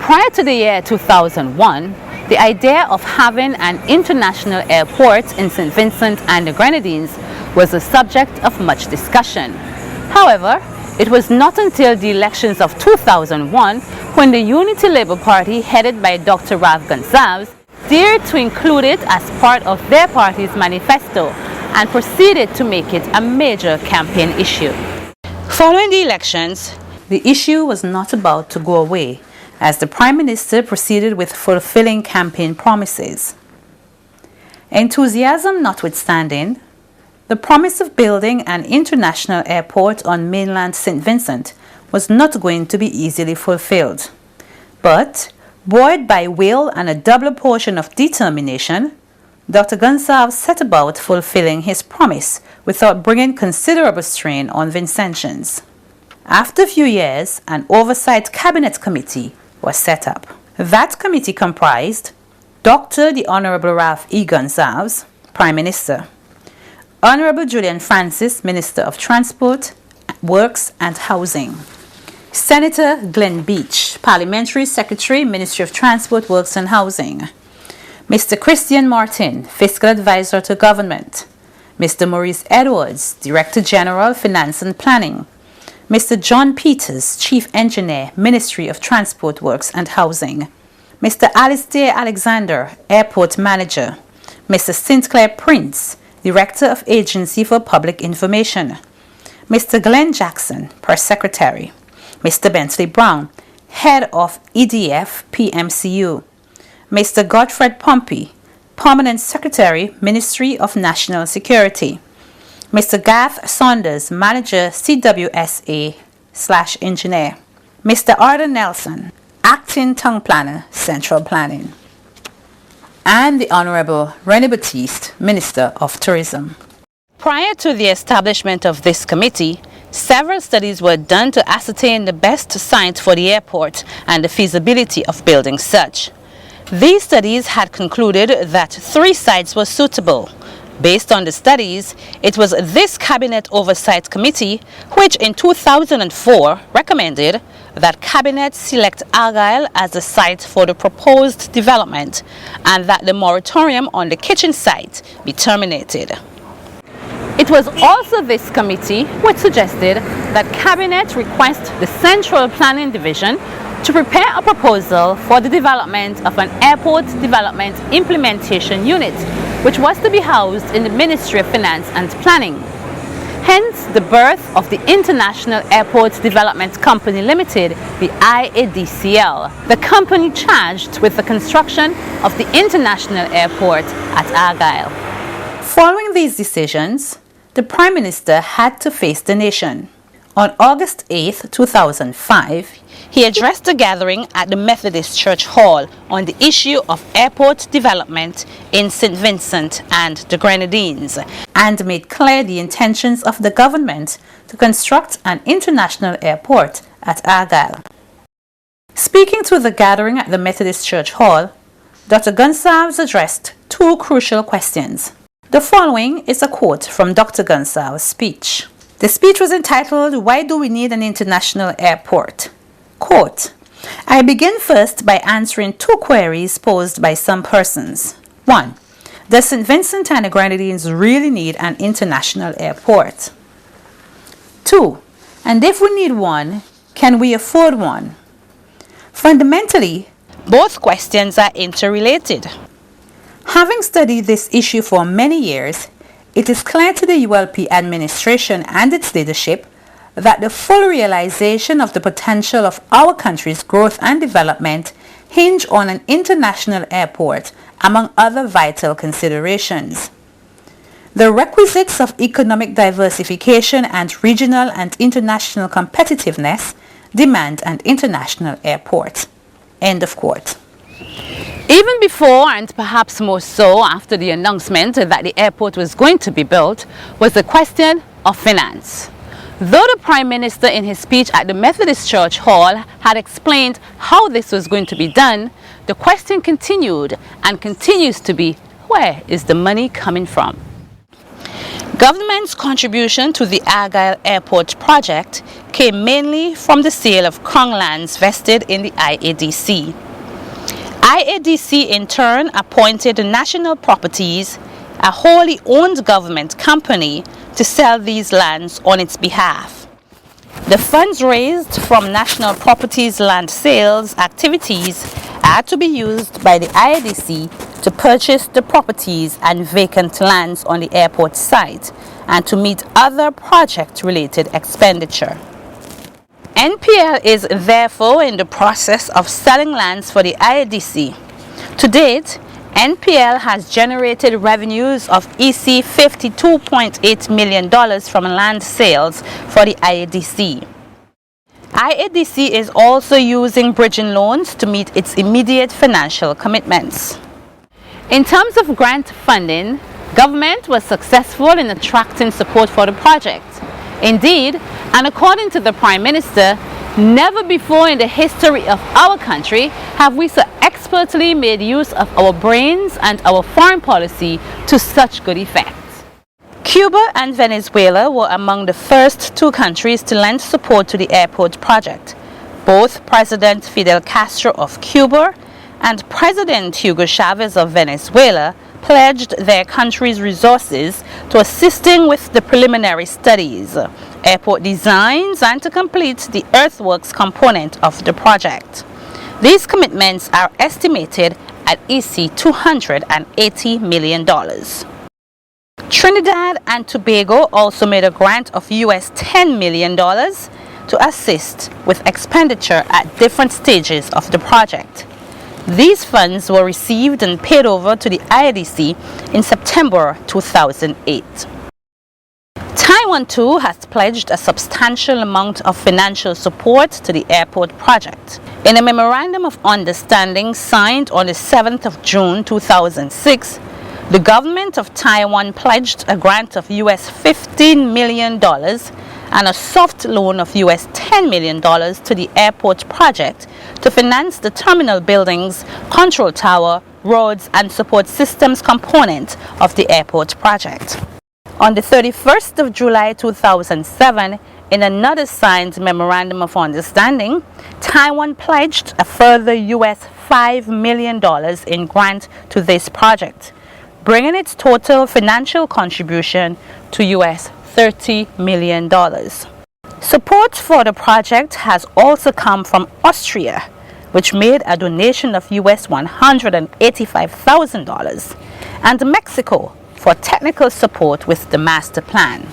Prior to the year 2001, the idea of having an international airport in St. Vincent and the Grenadines was a subject of much discussion. However, it was not until the elections of 2001 when the Unity Labour Party, headed by Dr. Rav Gonsalves, dared to include it as part of their party's manifesto and proceeded to make it a major campaign issue. Following the elections, the issue was not about to go away, as the Prime Minister proceeded with fulfilling campaign promises. Enthusiasm notwithstanding, the promise of building an international airport on mainland St. Vincent was not going to be easily fulfilled. But, buoyed by will and a double portion of determination, Dr. Gonsalves set about fulfilling his promise without bringing considerable strain on Vincentians. After a few years, an oversight cabinet committee was set up. That committee comprised Dr. the Honorable Ralph E. Gonsalves, Prime Minister; Honorable Julian Francis, Minister of Transport, Works and Housing; Senator Glenn Beach, Parliamentary Secretary, Ministry of Transport, Works and Housing; Mr. Christian Martin, Fiscal Advisor to Government; Mr. Maurice Edwards, Director General, Finance and Planning; Mr. John Peters, Chief Engineer, Ministry of Transport, Works and Housing; Mr. Alistair Alexander, Airport Manager; Mr. Sinclair Prince, Director of Agency for Public Information; Mr. Glenn Jackson, Press Secretary; Mr. Bentley Brown, Head of EDF PMCU; Mr. Godfred Pompey, Permanent Secretary, Ministry of National Security; Mr. Garth Saunders, Manager CWSA/Engineer; Mr. Arden Nelson, Acting Town Planner, Central Planning; and the Honorable René Batiste, Minister of Tourism. Prior to the establishment of this committee, several studies were done to ascertain the best site for the airport and the feasibility of building such. These studies had concluded that 3 sites were suitable. Based on the studies, it was this Cabinet Oversight Committee which in 2004 recommended that Cabinet select Argyle as the site for the proposed development and that the moratorium on the kitchen site be terminated. It was also this committee which suggested that Cabinet request the Central Planning Division to prepare a proposal for the development of an Airport Development Implementation Unit, which was to be housed in the Ministry of Finance and Planning. Hence the birth of the International Airport Development Company Limited, the IADCL, the company charged with the construction of the International Airport at Argyle. Following these decisions, the Prime Minister had to face the nation. On August 8, 2005, he addressed a gathering at the Methodist Church Hall on the issue of airport development in St. Vincent and the Grenadines and made clear the intentions of the government to construct an international airport at Argyle. Speaking to the gathering at the Methodist Church Hall, Dr. Gonsalves addressed 2 crucial questions. The following is a quote from Dr. Gonsalves' speech. The speech was entitled, "Why Do We Need an International Airport?" Quote, "I begin first by answering 2 queries posed by some persons. 1. Does St. Vincent and the Grenadines really need an international airport? 2. And if we need one, can we afford one?" Fundamentally, both questions are interrelated. Having studied this issue for many years, it is clear to the ULP administration and its leadership that the full realization of the potential of our country's growth and development hinge on an international airport, among other vital considerations. The requisites of economic diversification and regional and international competitiveness demand an international airport. End of quote. Even before, and perhaps more so after the announcement that the airport was going to be built, was the question of finance. Though the Prime Minister in his speech at the Methodist Church Hall had explained how this was going to be done, the question continued and continues to be, where is the money coming from? Government's contribution to the Argyle Airport project came mainly from the sale of Crown lands vested in the IADC. IADC in turn appointed National Properties, a wholly owned government company, to sell these lands on its behalf. The funds raised from National Properties land sales activities are to be used by the IADC to purchase the properties and vacant lands on the airport site and to meet other project-related expenditure. NPL is therefore in the process of selling lands for the IADC. To date, NPL has generated revenues of EC $52.8 million from land sales for the IADC. IADC is also using bridging loans to meet its immediate financial commitments. In terms of grant funding, government was successful in attracting support for the project. Indeed, and according to the Prime Minister, never before in the history of our country have we so expertly made use of our brains and our foreign policy to such good effect. Cuba and Venezuela were among the first two countries to lend support to the airport project. Both President Fidel Castro of Cuba and President Hugo Chavez of Venezuela pledged their country's resources to assisting with the preliminary studies, airport designs, and to complete the earthworks component of the project. These commitments are estimated at EC $280 million. Trinidad and Tobago also made a grant of US $10 million to assist with expenditure at different stages of the project. These funds were received and paid over to the IADC in September 2008. Taiwan too has pledged a substantial amount of financial support to the airport project. In a memorandum of understanding signed on the 7th of June 2006, the government of Taiwan pledged a grant of US $15 million and a soft loan of US $10 million to the airport project to finance the terminal buildings, control tower, roads, and support systems component of the airport project. On the 31st of July 2007, in another signed memorandum of understanding, Taiwan pledged a further US $5 million in grant to this project, bringing its total financial contribution to US $30 million. Support for the project has also come from Austria, which made a donation of US $185,000, and Mexico for technical support with the master plan.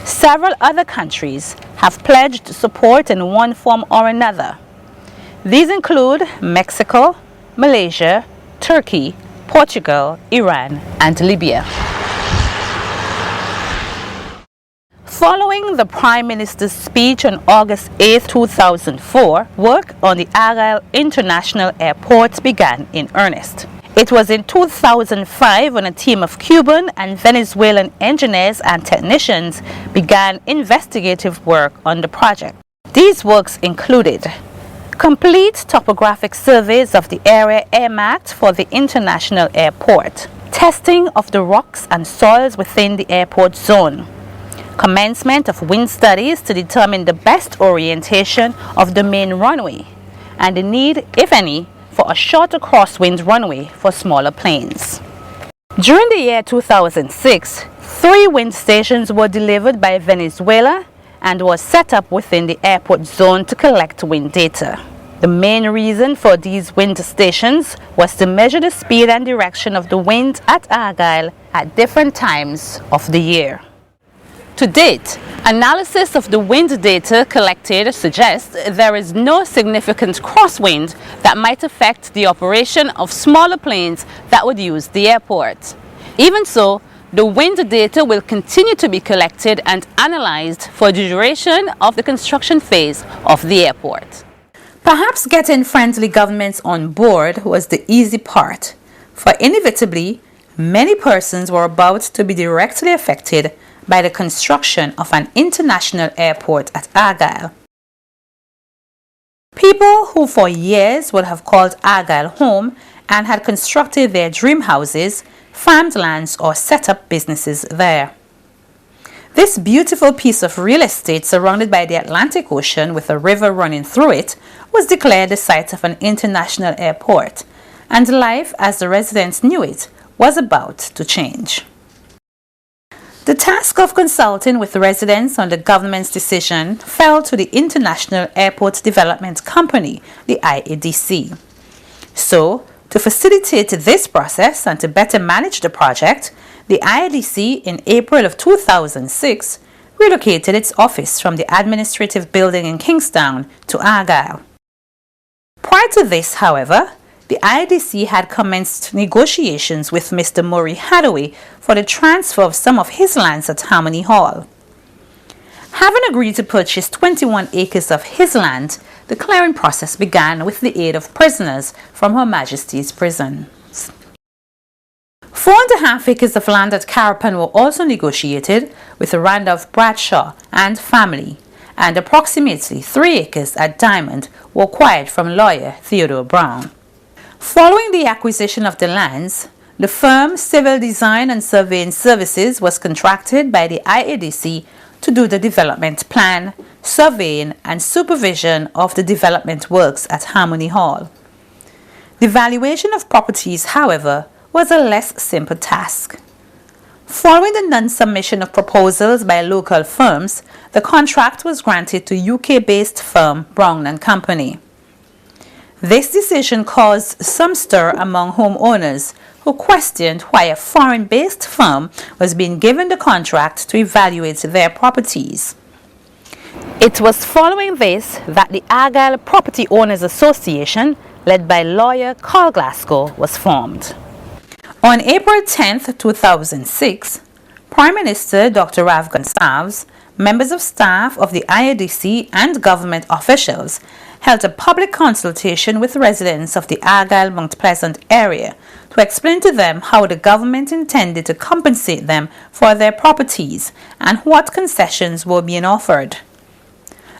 Several other countries have pledged support in one form or another. These include Mexico, Malaysia, Turkey, Portugal, Iran, and Libya. Following the Prime Minister's speech on August 8, 2004, work on the Argyle International Airport began in earnest. It was in 2005 when a team of Cuban and Venezuelan engineers and technicians began investigative work on the project. These works included complete topographic surveys of the area earmarked for the international airport, testing of the rocks and soils within the airport zone, commencement of wind studies to determine the best orientation of the main runway, and the need, if any, for a shorter crosswind runway for smaller planes. During the year 2006, 3 wind stations were delivered by Venezuela and was set up within the airport zone to collect wind data. The main reason for these wind stations was to measure the speed and direction of the wind at Argyle at different times of the year. To date, analysis of the wind data collected suggests there is no significant crosswind that might affect the operation of smaller planes that would use the airport. Even so, the wind data will continue to be collected and analyzed for the duration of the construction phase of the airport. Perhaps getting friendly governments on board was the easy part, for inevitably, many persons were about to be directly affected by the construction of an international airport at Argyle. People who for years would have called Argyle home and had constructed their dream houses, farmed lands, or set up businesses there. This beautiful piece of real estate surrounded by the Atlantic Ocean with a river running through it was declared the site of an international airport, and life as the residents knew it was about to change. The task of consulting with residents on the government's decision fell to the International Airport Development Company, the IADC. So, to facilitate this process and to better manage the project, the IADC in April of 2006 relocated its office from the administrative building in Kingstown to Argyle. Prior to this, however, the IADC had commenced negotiations with Mr. Murray Hathaway for the transfer of some of his lands at Harmony Hall. Having agreed to purchase 21 acres of his land, the clearing process began with the aid of prisoners from Her Majesty's prisons. 4.5 acres of land at Carapan were also negotiated with Randolph Bradshaw and family, and approximately 3 acres at Diamond were acquired from lawyer Theodore Brown. Following the acquisition of the lands, the firm Civil Design and Surveying Services was contracted by the IADC to do the development plan, surveying and supervision of the development works at Harmony Hall. The valuation of properties, however, was a less simple task. Following the non-submission of proposals by local firms, the contract was granted to UK-based firm Brown & Company. This decision caused some stir among homeowners who questioned why a foreign-based firm was being given the contract to evaluate their properties. It was following this that the Argyle Property Owners Association, led by lawyer Carl Glasgow, was formed. On April 10, 2006, Prime Minister Dr. Rav Gonsalves, members of staff of the IADC and government officials held a public consultation with residents of the Argyle-Mount Pleasant area to explain to them how the government intended to compensate them for their properties and what concessions were being offered.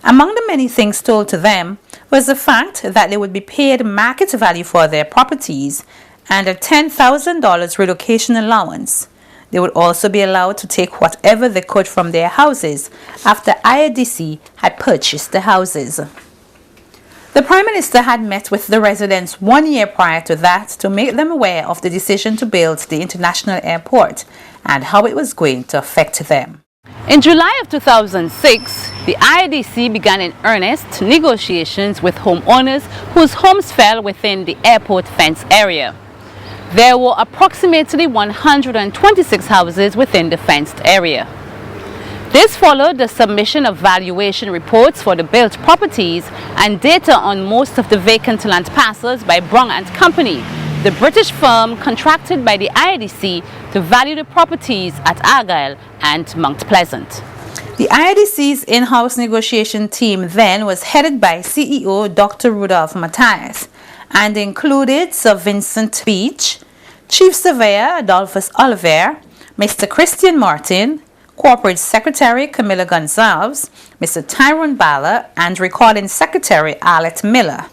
Among the many things told to them was the fact that they would be paid market value for their properties and a $10,000 relocation allowance. They would also be allowed to take whatever they could from their houses after IADC had purchased the houses. The Prime Minister had met with the residents 1 year prior to that to make them aware of the decision to build the international airport and how it was going to affect them. In July of 2006, the IADC began in earnest negotiations with homeowners whose homes fell within the airport fence area. There were approximately 126 houses within the fenced area. This followed the submission of valuation reports for the built properties and data on most of the vacant land parcels by Brown & Company, the British firm contracted by the IADC to value the properties at Argyle and Mount Pleasant. The IADC's in-house negotiation team then was headed by CEO Dr. Rudolph Matthias and included Sir Vincent Beach, Chief Surveyor Adolphus Oliver, Mr. Christian Martin, Corporate Secretary Camilla Gonsalves, Mr. Tyrone Bala, and Recording Secretary Arlette Miller.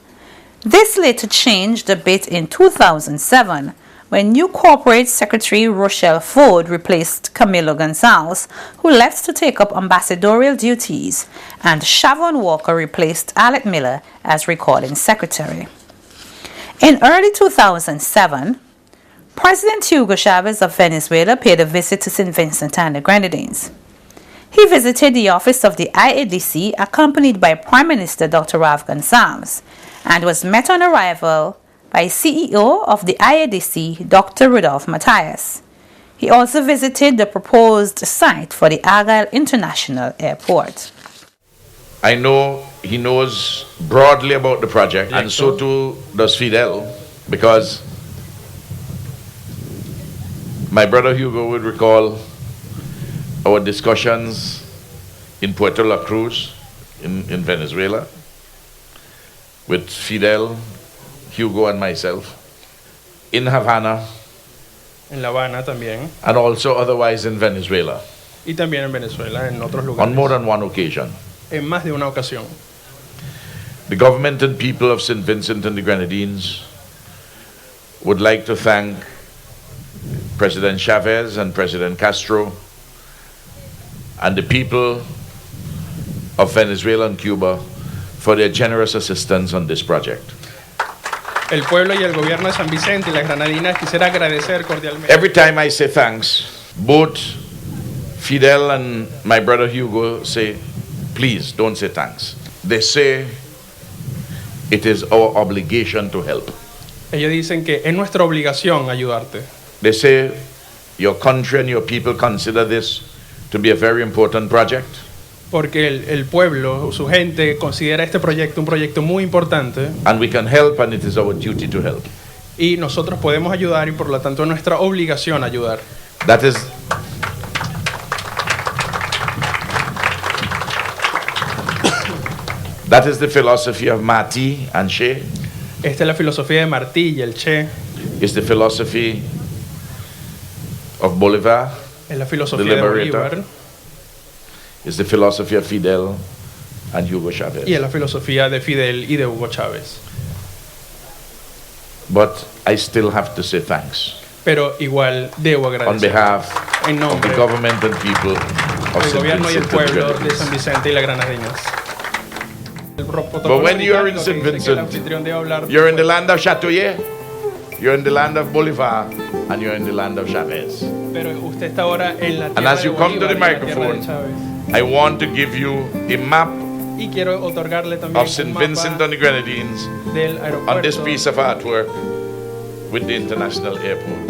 This later changed a bit in 2007 when new Corporate Secretary Rochelle Ford replaced Camilo Gonsalves, who left to take up ambassadorial duties, and Shavon Walker replaced Arlette Miller as Recording Secretary. In early 2007, President Hugo Chavez of Venezuela paid a visit to St. Vincent and the Grenadines. He visited the office of the IADC accompanied by Prime Minister Dr. Rav Gonsalves and was met on arrival by CEO of the IADC, Dr. Rudolph Matthias. He also visited the proposed site for the Argyle International Airport. I know he knows broadly about the project, and so too does Fidel, because my brother Hugo would recall our discussions in Puerto La Cruz in Venezuela with Fidel, Hugo and myself, in Havana, en La Habana también, and also otherwise in Venezuela, y también en Venezuela, en otros lugares, on more than one occasion. En más de una ocasión. The government and people of St. Vincent and the Grenadines would like to thank President Chavez and President Castro and the people of Venezuela and Cuba for their generous assistance on this project. El pueblo y el gobierno de San Vicente y las Granadinas quisiera agradecer cordialmente. Every time I say thanks, both Fidel and my brother Hugo say, please don't say thanks. They say it is our obligation to help. Ellos dicen que es nuestra obligación ayudarte. They say your country and your people consider this to be a very important project. Porque el pueblo, su gente, considera este proyecto un proyecto muy importante. And we can help, and it is our duty to help. Y nosotros podemos ayudar y por lo tanto es nuestra obligación ayudar. That is the philosophy of Martí and Che. Esta es la filosofía de Martí y el Che. It's the philosophy of Bolivar, Es la the filosofía de liberator. Bolívar It's the philosophy of Fidel and Hugo Chavez. y es la filosofía de Fidel y de Hugo Chávez. But I still have to say thanks Pero igual debo on agradecer behalf en of nombre the government and people of del St. gobierno y el Vincent and pueblo de Grenadines. San Vicente y las Granadinas. El But when you are in St. Vincent, you're in the land of Chatoyer, you're in the land of Bolivar, and you're in the land of Chavez. Pero usted está ahora en la And tierra as de you come to Bolívar the y en la tierra de microphone, Chávez. I want to give you a map Y quiero otorgarle también of St. un mapa Vincent and the Grenadines del on this aeropuerto piece of artwork with the international airport.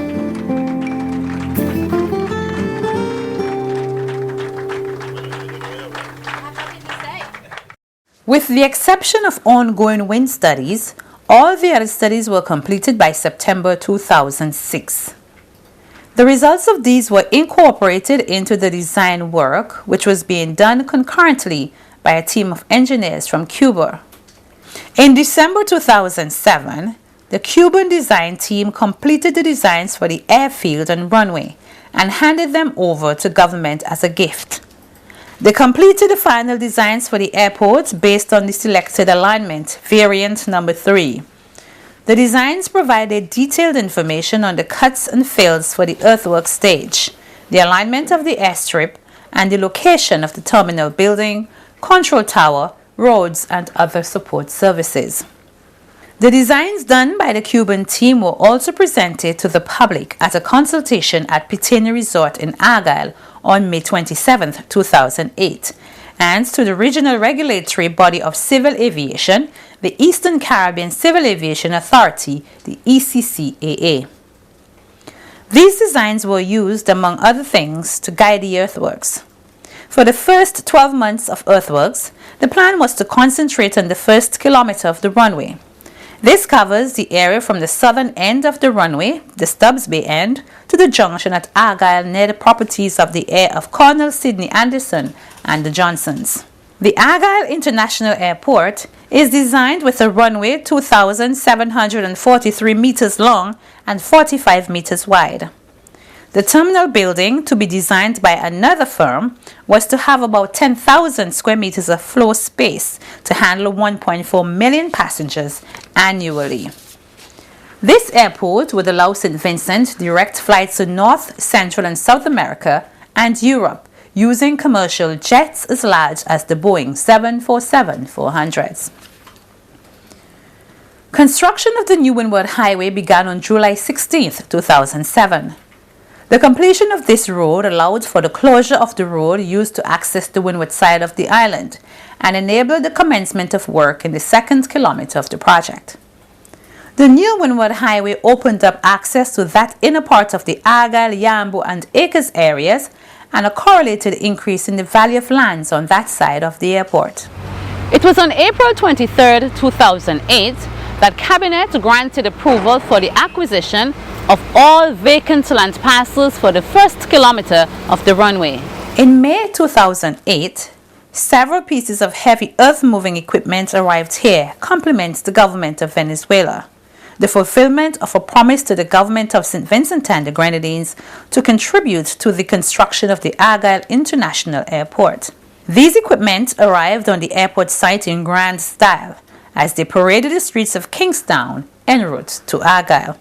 With the exception of ongoing wind studies, all the other studies were completed by September 2006. The results of these were incorporated into the design work, which was being done concurrently by a team of engineers from Cuba. In December 2007, the Cuban design team completed the designs for the airfield and runway and handed them over to government as a gift. They completed the final designs for the airport based on the selected alignment, variant number 3. The designs provided detailed information on the cuts and fills for the earthwork stage, the alignment of the airstrip, and the location of the terminal building, control tower, roads, and other support services. The designs done by the Cuban team were also presented to the public at a consultation at Pitini Resort in Argyle on May 27, 2008, and to the regional regulatory body of civil aviation, the Eastern Caribbean Civil Aviation Authority, the ECCAA. These designs were used, among other things, to guide the earthworks. For the first 12 months of earthworks, the plan was to concentrate on the first kilometer of the runway. This covers the area from the southern end of the runway, the Stubbs Bay end, to the junction at Argyle near the properties of the heir of Colonel Sidney Anderson and the Johnsons. The Argyle International Airport is designed with a runway 2,743 meters long and 45 meters wide. The terminal building, to be designed by another firm, was to have about 10,000 square meters of floor space to handle 1.4 million passengers annually. This airport would allow St. Vincent direct flights to North, Central, and South America and Europe using commercial jets as large as the Boeing 747-400s. Construction of the new Windward Highway began on July 16, 2007. The completion of this road allowed for the closure of the road used to access the windward side of the island and enabled the commencement of work in the second kilometer of the project. The new Windward Highway opened up access to that inner part of the Argyle, Yambo, and Acres areas and a correlated increase in the value of lands on that side of the airport. It was on April 23, 2008 that Cabinet granted approval for the acquisition of all vacant land parcels for the first kilometer of the runway. In May 2008, several pieces of heavy earth-moving equipment arrived here, compliments the government of Venezuela, the fulfillment of a promise to the government of St. Vincent and the Grenadines to contribute to the construction of the Argyle International Airport. These equipment arrived on the airport site in grand style as they paraded the streets of Kingstown en route to Argyle.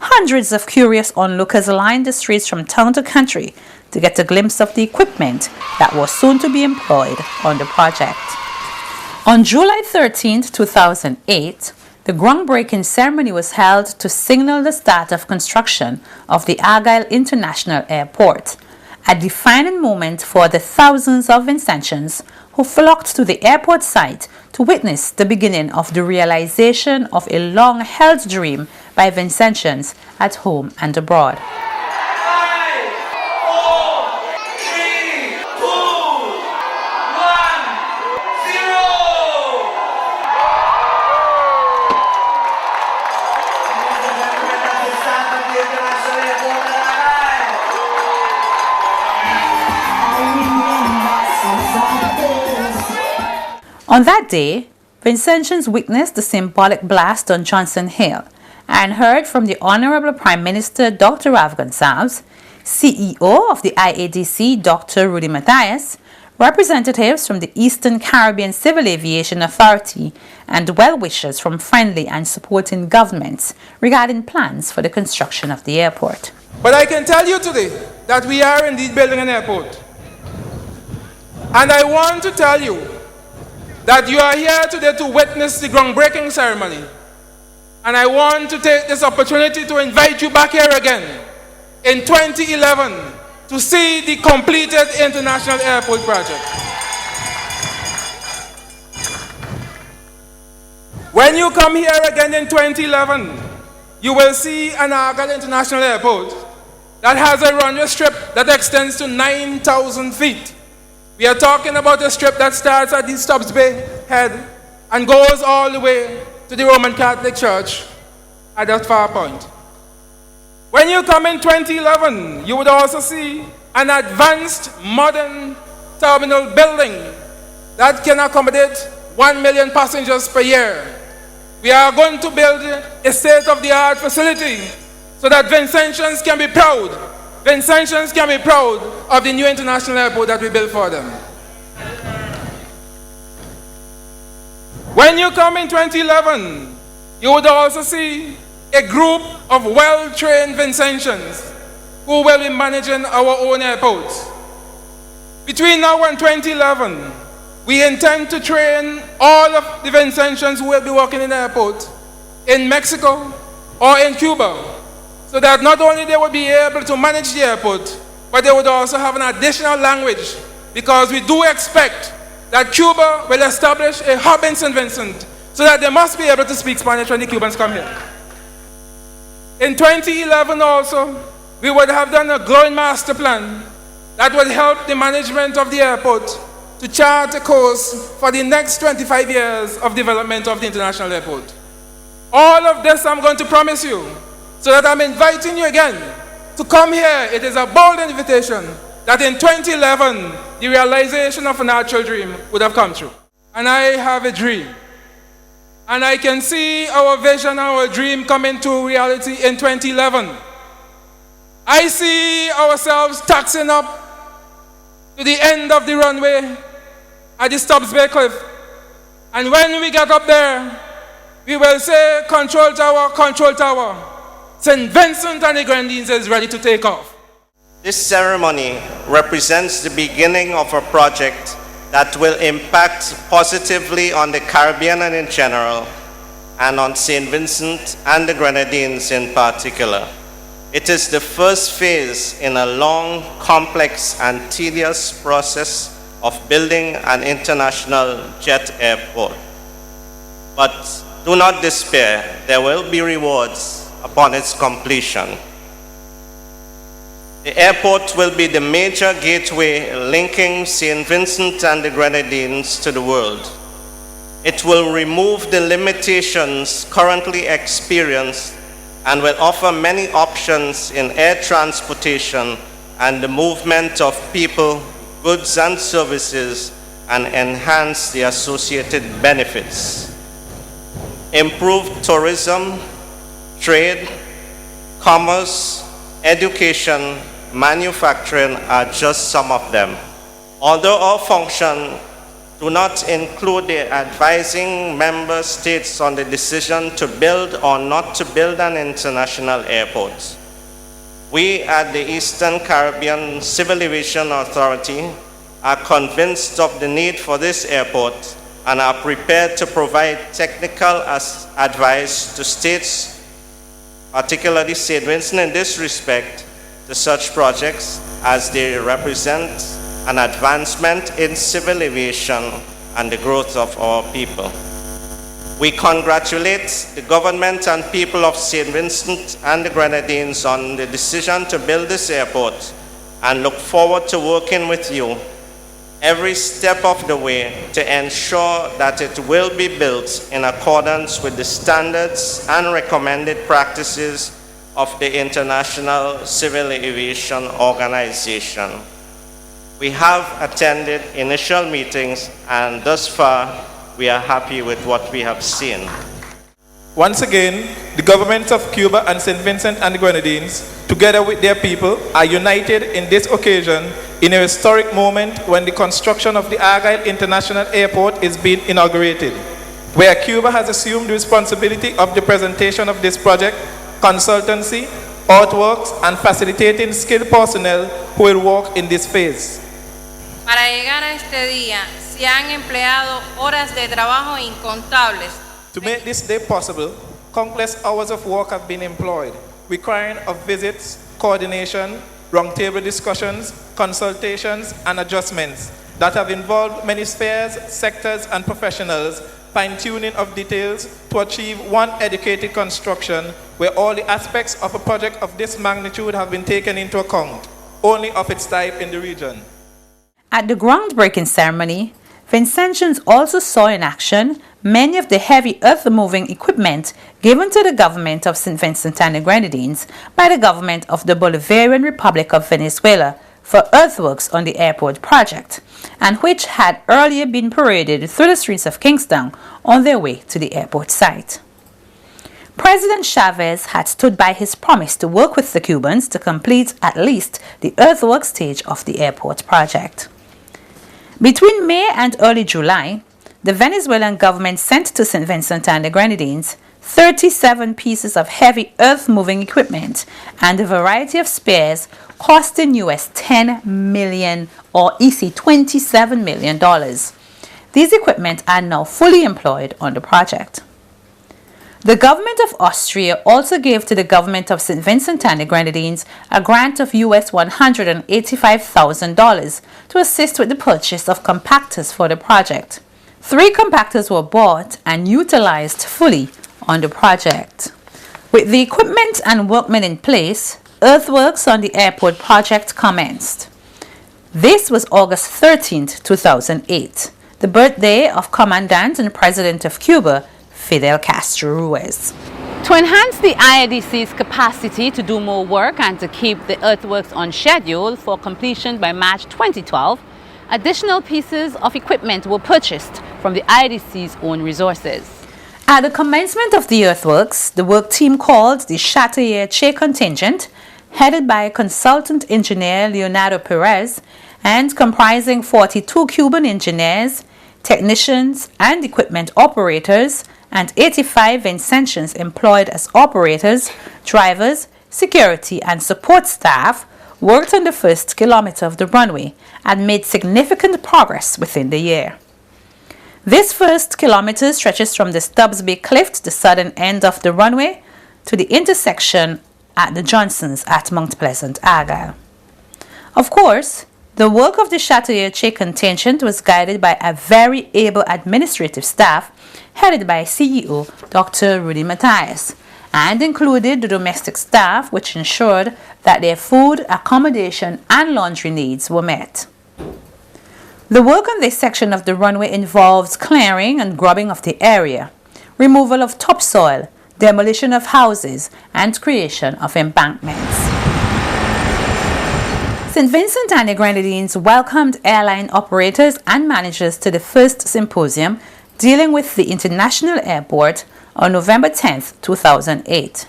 Hundreds of curious onlookers lined the streets from town to country to get a glimpse of the equipment that was soon to be employed on the project. On July 13, 2008, the groundbreaking ceremony was held to signal the start of construction of the Argyle International Airport, a defining moment for the thousands of Vincentians who flocked to the airport site to witness the beginning of the realization of a long-held dream by Vincentians at home and abroad. On that day, Vincentians witnessed the symbolic blast on Johnson Hill and heard from the Honorable Prime Minister Dr. Rav Gonsalves, CEO of the IADC Dr. Rudy Matthias, representatives from the Eastern Caribbean Civil Aviation Authority, and well-wishers from friendly and supporting governments regarding plans for the construction of the airport. But I can tell you today that we are indeed building an airport. And I want to tell you that you are here today to witness the groundbreaking ceremony. And I want to take this opportunity to invite you back here again in 2011 to see the completed international airport project. When you come here again in 2011, you will see an Argyle International Airport that has a runway strip that extends to 9,000 feet. We are talking about a strip that starts at the Stubbs Bay head and goes all the way to the Roman Catholic Church at that far point. When you come in 2011, you would also see an advanced modern terminal building that can accommodate 1 million passengers per year. We are going to build a state-of-the-art facility so that Vincentians can be proud. Vincentians can be proud of the new international airport that we built for them. When you come in 2011, you would also see a group of well-trained Vincentians who will be managing our own airports. Between now and 2011, we intend to train all of the Vincentians who will be working in the airport in Mexico or in Cuba, so that not only they would be able to manage the airport, but they would also have an additional language, because we do expect that Cuba will establish a hub in St. Vincent, so that they must be able to speak Spanish when the Cubans come here. In 2011 also, we would have done a growing master plan that would help the management of the airport to chart a course for the next 25 years of development of the international airport. All of this I'm going to promise you, so that I'm inviting you again to come here. It is a bold invitation that in 2011, the realization of an actual dream would have come true. And I have a dream. And I can see our vision, our dream coming to reality in 2011. I see ourselves taxiing up to the end of the runway at the Stubbs Bay Cliff. And when we get up there, we will say, "Control tower, control tower. St. Vincent and the Grenadines is ready to take off." This ceremony represents the beginning of a project that will impact positively on the Caribbean and in general, and on St. Vincent and the Grenadines in particular. It is the first phase in a long, complex, and tedious process of building an international jet airport. But do not despair, there will be rewards upon its completion. The airport will be the major gateway linking St. Vincent and the Grenadines to the world. It will remove the limitations currently experienced and will offer many options in air transportation and the movement of people, goods and services, and enhance the associated benefits. Improved tourism, trade, commerce, education, manufacturing are just some of them. Although our function do not include the advising member states on the decision to build or not to build an international airport. We at the Eastern Caribbean Civil Aviation Authority are convinced of the need for this airport and are prepared to provide technical advice to states, particularly St. Vincent in this respect, to such projects as they represent an advancement in civil aviation and the growth of our people. We congratulate the government and people of St. Vincent and the Grenadines on the decision to build this airport and look forward to working with you every step of the way to ensure that it will be built in accordance with the standards and recommended practices of the International Civil Aviation Organization. We have attended initial meetings, and thus far we are happy with what we have seen. Once again, the governments of Cuba and St. Vincent and the Grenadines, together with their people, are united in this occasion in a historic moment when the construction of the Argyle International Airport is being inaugurated, where Cuba has assumed the responsibility of the presentation of this project, consultancy, earthworks, and facilitating skilled personnel who will work in this phase. Para llegar a este día, se han empleado horas de trabajo incontables. To make this day possible, countless hours of work have been employed, requiring of visits, coordination, roundtable discussions, consultations, and adjustments that have involved many spheres, sectors, and professionals, fine-tuning of details to achieve one educated construction where all the aspects of a project of this magnitude have been taken into account, only of its type in the region. At the groundbreaking ceremony, Vincentians also saw in action many of the heavy earth-moving equipment given to the government of St. Vincent and the Grenadines by the government of the Bolivarian Republic of Venezuela for earthworks on the airport project, and which had earlier been paraded through the streets of Kingston on their way to the airport site. President Chavez had stood by his promise to work with the Cubans to complete at least the earthwork stage of the airport project. Between May and early July, the Venezuelan government sent to St. Vincent and the Grenadines 37 pieces of heavy earth-moving equipment and a variety of spares costing US $10 million or EC $27 million. These equipment are now fully employed on the project. The government of Austria also gave to the government of St. Vincent and the Grenadines a grant of US $185,000 to assist with the purchase of compactors for the project. 3 compactors were bought and utilized fully on the project. With the equipment and workmen in place, earthworks on the airport project commenced. This was August 13, 2008, the birthday of Commandant and President of Cuba, Fidel Castro Ruiz. To enhance the IADC's capacity to do more work and to keep the earthworks on schedule for completion by March 2012, additional pieces of equipment were purchased from the IADC's own resources. At the commencement of the earthworks, the work team called the Chatelier-Che contingent, headed by consultant engineer Leonardo Perez and comprising 42 Cuban engineers, technicians, and equipment operators, and 85 Vincentians employed as operators, drivers, security, and support staff, worked on the first kilometer of the runway and made significant progress within the year. This first kilometer stretches from the Stubbs Bay Cliff, the southern end of the runway, to the intersection at the Johnsons at Mount Pleasant, Argyle. Of course, the work of the Chatelier-Che contingent was guided by a very able administrative staff headed by CEO Dr. Rudy Matthias, and included the domestic staff, which ensured that their food, accommodation, and laundry needs were met. The work on this section of the runway involves clearing and grubbing of the area, removal of topsoil, demolition of houses, and creation of embankments. St. Vincent and the Grenadines welcomed airline operators and managers to the first symposium dealing with the international airport on November 10, 2008.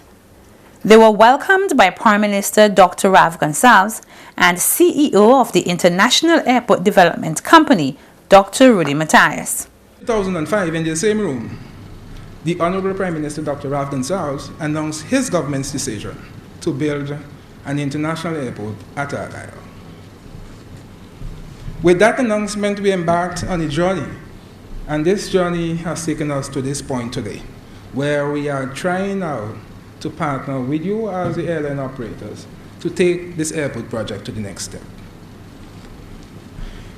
They were welcomed by Prime Minister Dr. Rav Gonsalves and CEO of the International Airport Development Company, Dr. Rudy Matthias. 2005, in the same room, the Honorable Prime Minister, Dr. Ralph Gonsalves, announced his government's decision to build an international airport at Argyle. With that announcement, we embarked on a journey, and this journey has taken us to this point today, where we are trying now to partner with you as the airline operators to take this airport project to the next step.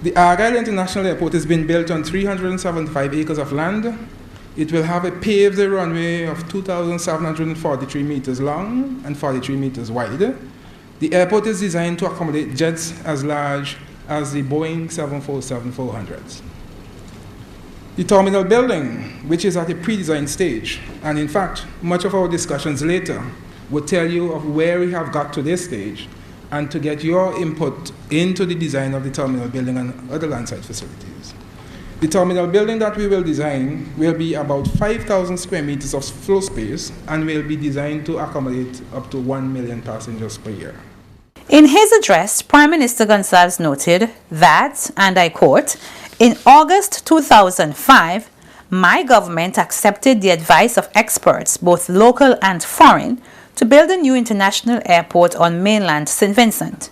The Argyle International Airport is being built on 375 acres of land. It will have a paved runway of 2,743 meters long and 43 meters wide. The airport is designed to accommodate jets as large as the Boeing 747-400s. The terminal building, which is at a pre-design stage, and in fact, much of our discussions later will tell you of where we have got to this stage and to get your input into the design of the terminal building and other landside facilities. The terminal building that we will design will be about 5,000 square meters of floor space and will be designed to accommodate up to 1 million passengers per year. In his address, Prime Minister Gonsalves noted that, and I quote, "In August 2005, my government accepted the advice of experts, both local and foreign, to build a new international airport on mainland St. Vincent.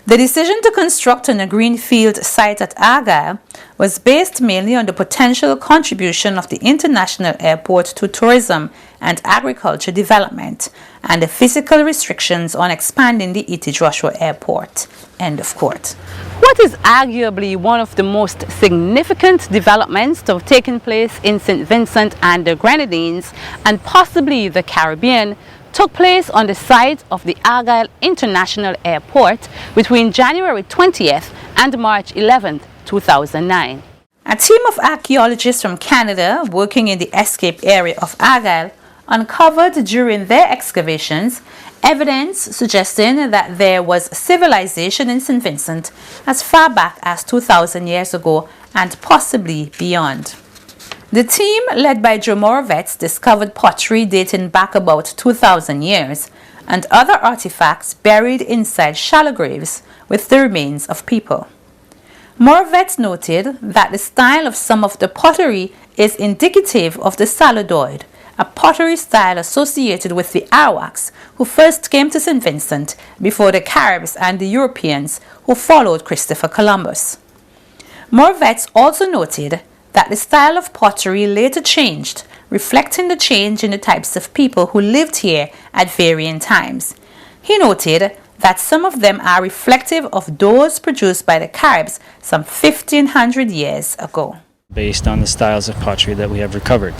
The decision to construct on a greenfield site at Argyle was based mainly on the potential contribution of the international airport to tourism and agriculture development and the physical restrictions on expanding the E.T. Joshua Airport." End of quote. What is arguably one of the most significant developments to have taken place in St. Vincent and the Grenadines and possibly the Caribbean took place on the site of the Argyle International Airport between January 20th and March 11th, 2009. A team of archaeologists from Canada working in the escape area of Argyle uncovered during their excavations evidence suggesting that there was civilization in St. Vincent as far back as 2,000 years ago and possibly beyond. The team, led by Joe Moravec, discovered pottery dating back about 2,000 years and other artifacts buried inside shallow graves with the remains of people. Moravec noted that the style of some of the pottery is indicative of the Saladoid, a pottery style associated with the Arawaks who first came to St. Vincent before the Caribs and the Europeans who followed Christopher Columbus. Moravec also noted that the style of pottery later changed, reflecting the change in the types of people who lived here at varying times. He noted that some of them are reflective of those produced by the Caribs some 1,500 years ago. Based on the styles of pottery that we have recovered.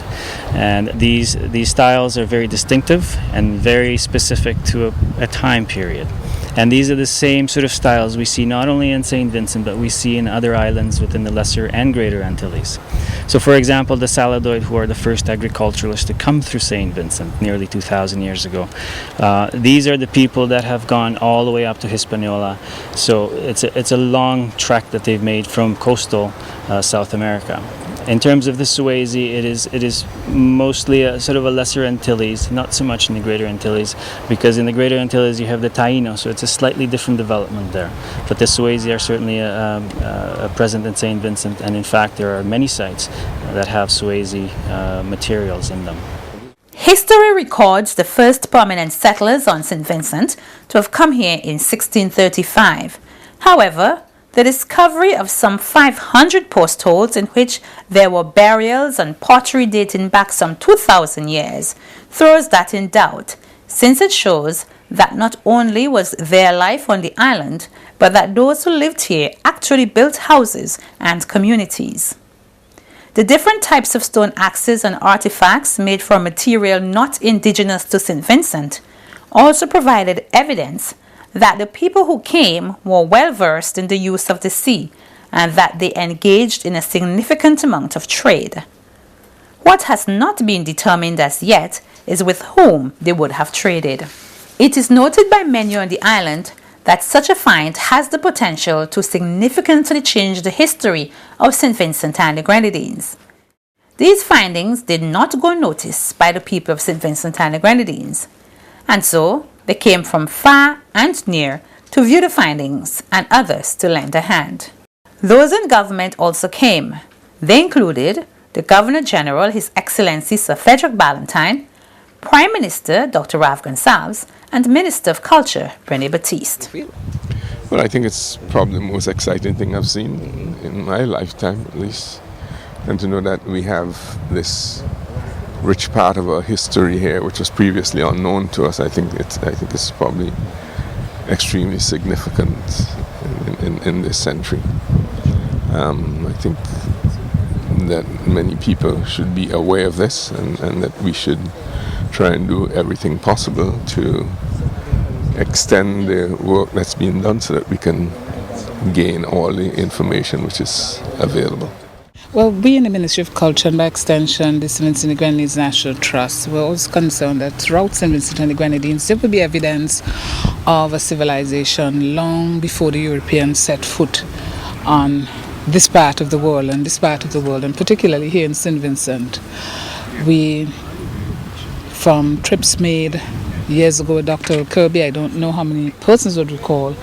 And these styles are very distinctive and very specific to a time period. And these are the same sort of styles we see not only in St. Vincent, but we see in other islands within the Lesser and Greater Antilles. So for example, the Saladoid, who are the first agriculturalists to come through St. Vincent nearly 2,000 years ago, these are the people that have gone all the way up to Hispaniola. So it's a long trek that they've made from coastal South America. In terms of the Swayze, it is mostly a sort of a Lesser Antilles, not so much in the Greater Antilles, because in the Greater Antilles you have the Taino, so it's a slightly different development there. But the Swayze are certainly present in St. Vincent, and in fact there are many sites that have Swayze materials in them. History records the first permanent settlers on St. Vincent to have come here in 1635. However, the discovery of some 500 post holes in which there were burials and pottery dating back some 2,000 years throws that in doubt, since it shows that not only was there life on the island, but that those who lived here actually built houses and communities. The different types of stone axes and artifacts made from material not indigenous to St. Vincent also provided evidence that the people who came were well versed in the use of the sea and that they engaged in a significant amount of trade. What has not been determined as yet is with whom they would have traded. It is noted by many on the island that such a find has the potential to significantly change the history of St. Vincent and the Grenadines. These findings did not go unnoticed by the people of St. Vincent and the Grenadines, and so they came from far and near to view the findings and others to lend a hand. Those in government also came. They included the Governor General, His Excellency Sir Frederick Ballantyne, Prime Minister Dr. Rav Gonsalves, and Minister of Culture Rene Batiste. Well, I think it's probably the most exciting thing I've seen in my lifetime, at least. And to know that we have this rich part of our history here, which was previously unknown to us, I think it's probably extremely significant in this century. I think that many people should be aware of this, and that we should try and do everything possible to extend the work that's being done so that we can gain all the information which is available. Well, we in the Ministry of Culture, and by extension the St. Vincent and the Grenadines National Trust, we're also concerned that throughout St. Vincent and the Grenadines there will be evidence of a civilization long before the Europeans set foot on this part of the world, and particularly here in St. Vincent. We, from trips made years ago with Dr. Kirby, I don't know how many persons would recall,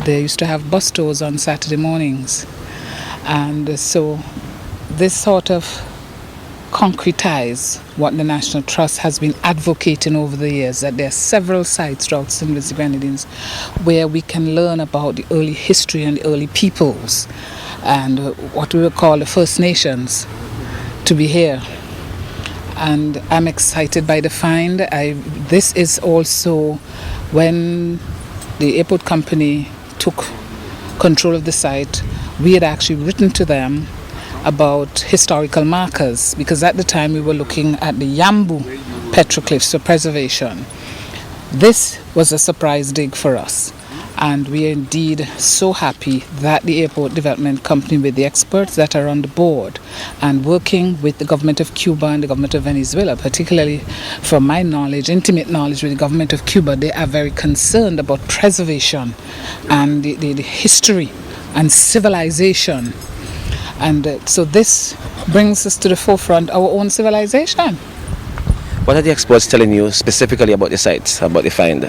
they used to have bus tours on Saturday mornings. And so this sort of concretize what the National Trust has been advocating over the years, that there are several sites throughout St. Vincent and Grenadines where we can learn about the early history and the early peoples and what we would call the First Nations to be here. And I'm excited by the find. This is also when the airport company took control of the site, we had actually written to them about historical markers, because at the time we were looking at the Yambu petroglyphs for preservation. This was a surprise dig for us, and we are indeed so happy that the airport development company, with the experts that are on the board and working with the government of Cuba and the government of Venezuela, particularly from my knowledge, intimate knowledge with the government of Cuba, they are very concerned about preservation and the history and civilization. And so this brings us to the forefront our own civilization. What are the experts telling you specifically about the sites, about the find?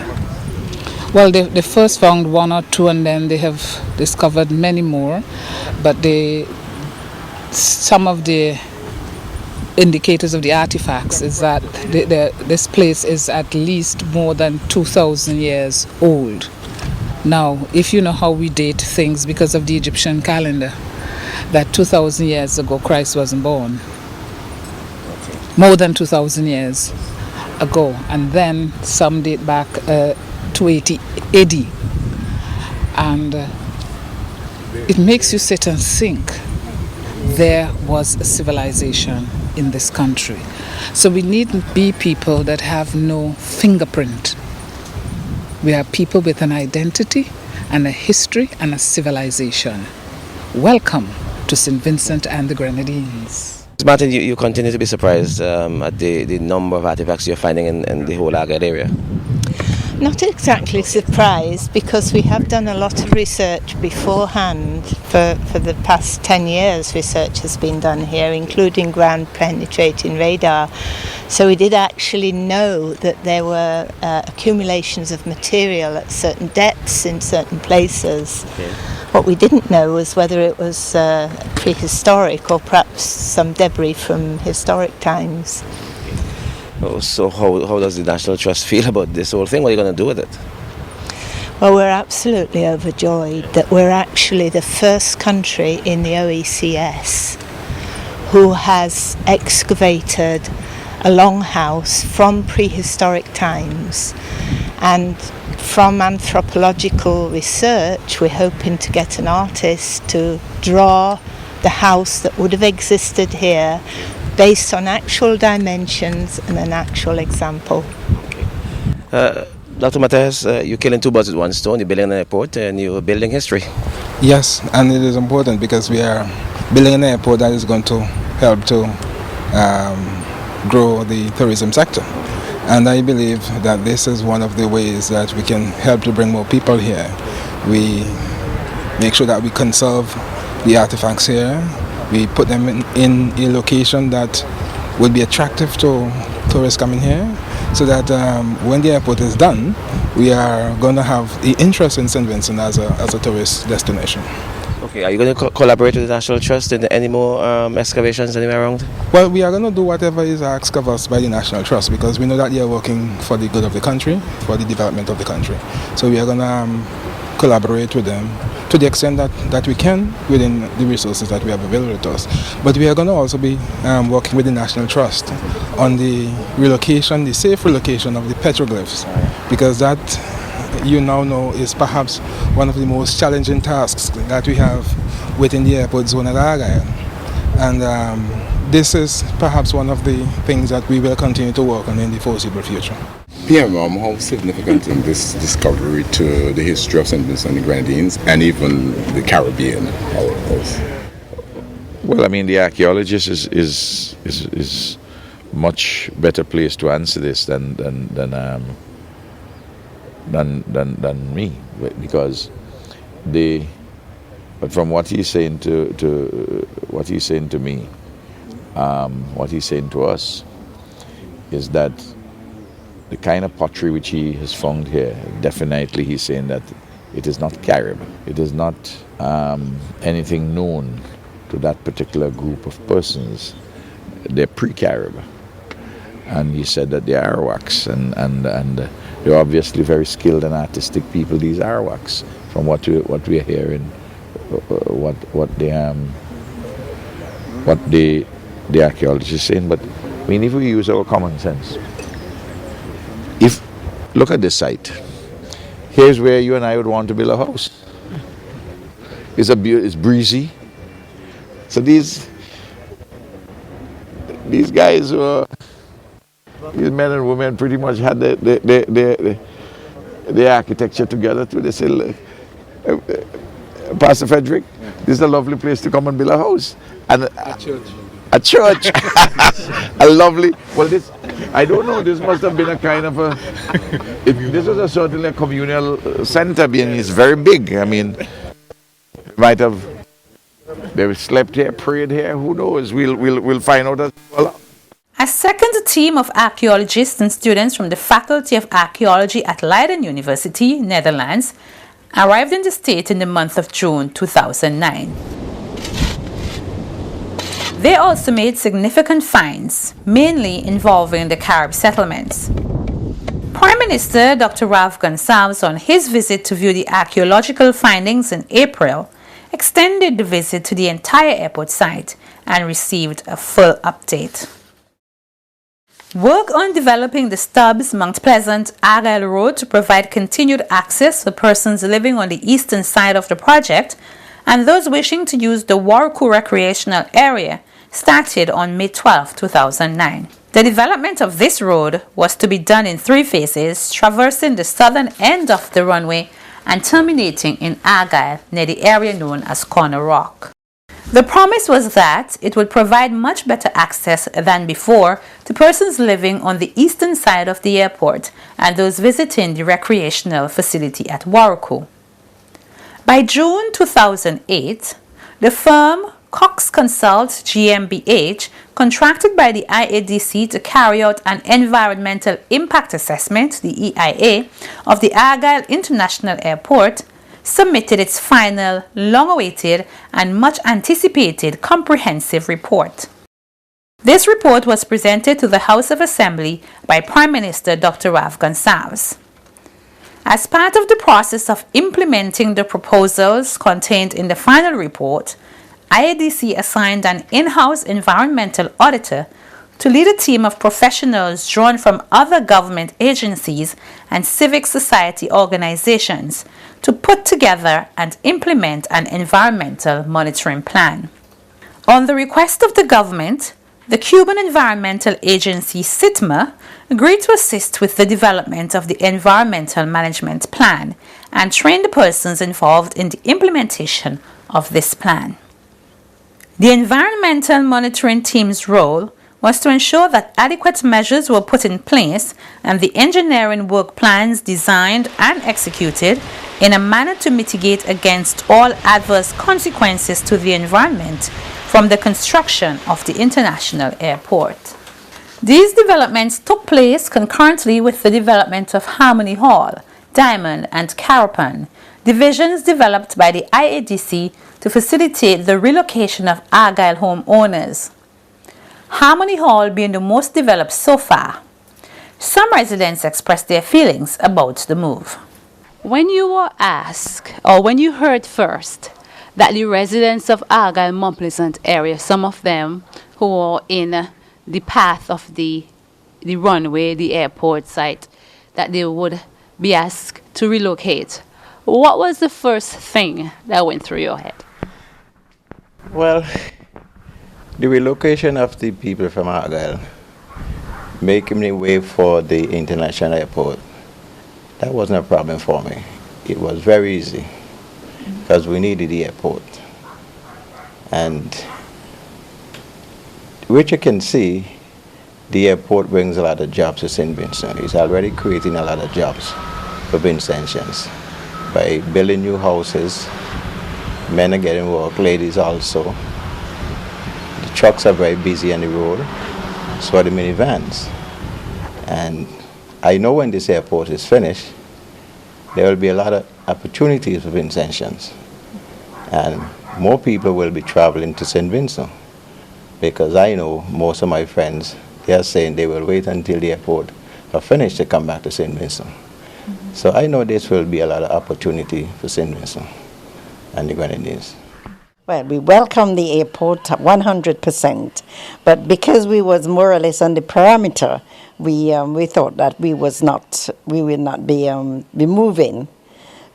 Well, they first found one or two, and then they have discovered many more. But some of the indicators of the artifacts is that this place is at least more than 2,000 years old. Now, if you know how we date things because of the Egyptian calendar, that 2,000 years ago Christ wasn't born. More than 2,000 years ago. And then some date back 280 AD. And it makes you sit and think there was a civilization in this country. So we needn't be people that have no fingerprint. We are people with an identity and a history and a civilization. Welcome to St. Vincent and the Grenadines. Martin, you continue to be surprised at the number of artifacts you're finding in the whole Agad area? Not exactly surprised, because we have done a lot of research beforehand. For the past 10 years research has been done here, including ground penetrating radar. So we did actually know that there were accumulations of material at certain depths in certain places. Okay. What we didn't know was whether it was prehistoric or perhaps some debris from historic times. So how does the National Trust feel about this whole thing? What are you going to do with it? Well, we're absolutely overjoyed that we're actually the first country in the OECS who has excavated a longhouse from prehistoric times. And from anthropological research, we're hoping to get an artist to draw the house that would have existed here based on actual dimensions and an actual example. Dr. Matthias, you're killing two birds with one stone. You're building an airport and you're building history. Yes, and it is important because we are building an airport that is going to help to grow the tourism sector. And I believe that this is one of the ways that we can help to bring more people here. We make sure that we conserve the artifacts here. We put them in a location that would be attractive to tourists coming here, so that when the airport is done, we are going to have the interest in St. Vincent as a tourist destination. Okay, are you going to collaborate with the National Trust in any more excavations anywhere around? Well, we are going to do whatever is asked of us by the National Trust because we know that they are working for the good of the country, for the development of the country. So we are going to collaborate with them to the extent that we can within the resources that we have available to us. But we are going to also be working with the National Trust on the relocation, the safe relocation of the petroglyphs, because that, you now know, is perhaps one of the most challenging tasks that we have within the airport zone at Argyle. And this is perhaps one of the things that we will continue to work on in the foreseeable future. PM, how significant is this discovery to the history of St. Vincent and the Grenadines and even the Caribbean? Well, I mean, the archaeologist is much better placed to answer this than me, because but from what he's saying to what he's saying to me, what he's saying to us is that the kind of pottery which he has found here, definitely he's saying that it is not Carib. It is not anything known to that particular group of persons. They're pre-Carib. And he said that they're Arawaks, and they're obviously very skilled and artistic people, these Arawaks, from what we are hearing, what the archaeologists are saying. But I mean, if we use our common sense, look at this site. Here's where you and I would want to build a house. It's breezy. So these guys, these men and women, pretty much had the architecture together too. They say, look, Pastor Frederick, this is a lovely place to come and build a house. And a church. A church. A lovely. Well, this, I don't know, this must have been a kind of a, this was certainly a communal center, being it's very big. I mean, might have, they slept here, prayed here, who knows? We'll find out as well. A second team of archaeologists and students from the Faculty of Archaeology at Leiden University, Netherlands, arrived in the state in the month of June 2009. They also made significant finds, mainly involving the Carib settlements. Prime Minister Dr. Ralph Gonsalves, on his visit to view the archaeological findings in April, extended the visit to the entire airport site and received a full update. Work on developing the Stubbs Mount Pleasant Argyle Road to provide continued access for persons living on the eastern side of the project and those wishing to use the Warku recreational area started on May 12, 2009. The development of this road was to be done in 3 phases, traversing the southern end of the runway and terminating in Argyle near the area known as Corner Rock. The promise was that it would provide much better access than before to persons living on the eastern side of the airport and those visiting the recreational facility at Warku. By June 2008, the firm Cox Consult GmbH, contracted by the IADC to carry out an environmental impact assessment, the EIA, of the Argyle International Airport, submitted its final, long-awaited and much anticipated comprehensive report. This report was presented to the House of Assembly by Prime Minister Dr. Ralph Gonsalves. As part of the process of implementing the proposals contained in the final report, IADC assigned an in-house environmental auditor to lead a team of professionals drawn from other government agencies and civic society organizations to put together and implement an environmental monitoring plan. On the request of the government, the Cuban Environmental Agency CITMA agreed to assist with the development of the environmental management plan and train the persons involved in the implementation of this plan. The environmental monitoring team's role was to ensure that adequate measures were put in place and the engineering work plans designed and executed in a manner to mitigate against all adverse consequences to the environment from the construction of the international airport. These developments took place concurrently with the development of Harmony Hall, Diamond and Carapan, divisions developed by the IADC to facilitate the relocation of Argyle homeowners. Harmony Hall being the most developed so far. Some residents expressed their feelings about the move. When you were asked, or when you heard first, that the residents of Argyle, Mount Pleasant area, some of them who are in the path of the runway, the airport site, that they would be asked to relocate, what was the first thing that went through your head? Well, the relocation of the people from Argyle, making the way for the international airport, that wasn't a problem for me. It was very easy because we needed the airport. And which you can see, the airport brings a lot of jobs to St. Vincent. It's already creating a lot of jobs for Vincentians by building new houses. Men are getting work, ladies also. The trucks are very busy on the road, so are the minivans. And I know when this airport is finished, there will be a lot of opportunities for Vincentians. And more people will be traveling to St. Vincent, because I know most of my friends, they are saying they will wait until the airport are finished to come back to St. Vincent. So I know this will be a lot of opportunity for St. Vincent and the Grenadines. Well, we welcome the airport 100%, but because we was more or less on the perimeter, we thought that we will not be moving.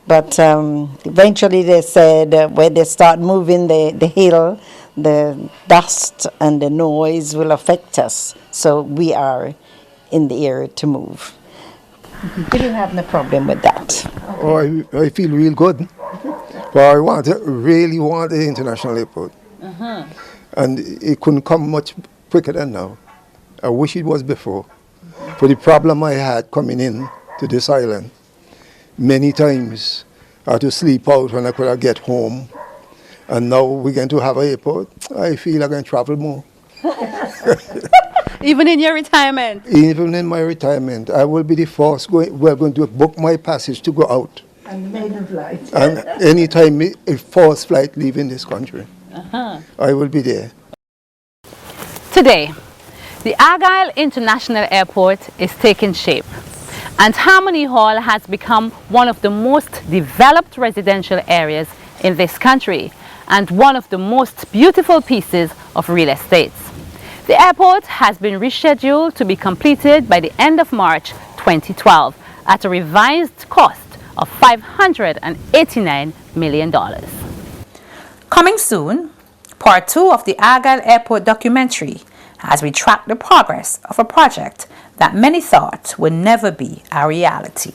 But eventually they said when they start moving the hill, the dust and the noise will affect us. So we are in the area to move. We didn't have no problem with that. Oh, I feel real good. Well, I really want the international airport. And it couldn't come much quicker than now. I wish it was before. For the problem I had coming in to this island, many times I had to sleep out when I could get home. And now we're going to have an airport. I feel I'm going to travel more. Even in your retirement? Even in my retirement. I will be the first we're going to book my passage to go out. And the maiden flight. And anytime a first flight leaving this country, I will be there. Today, the Argyle International Airport is taking shape, and Harmony Hall has become one of the most developed residential areas in this country and one of the most beautiful pieces of real estate. The airport has been rescheduled to be completed by the end of March 2012 at a revised cost of $589 million. Coming soon, part 2 of the Argyle Airport documentary as we track the progress of a project that many thought would never be a reality.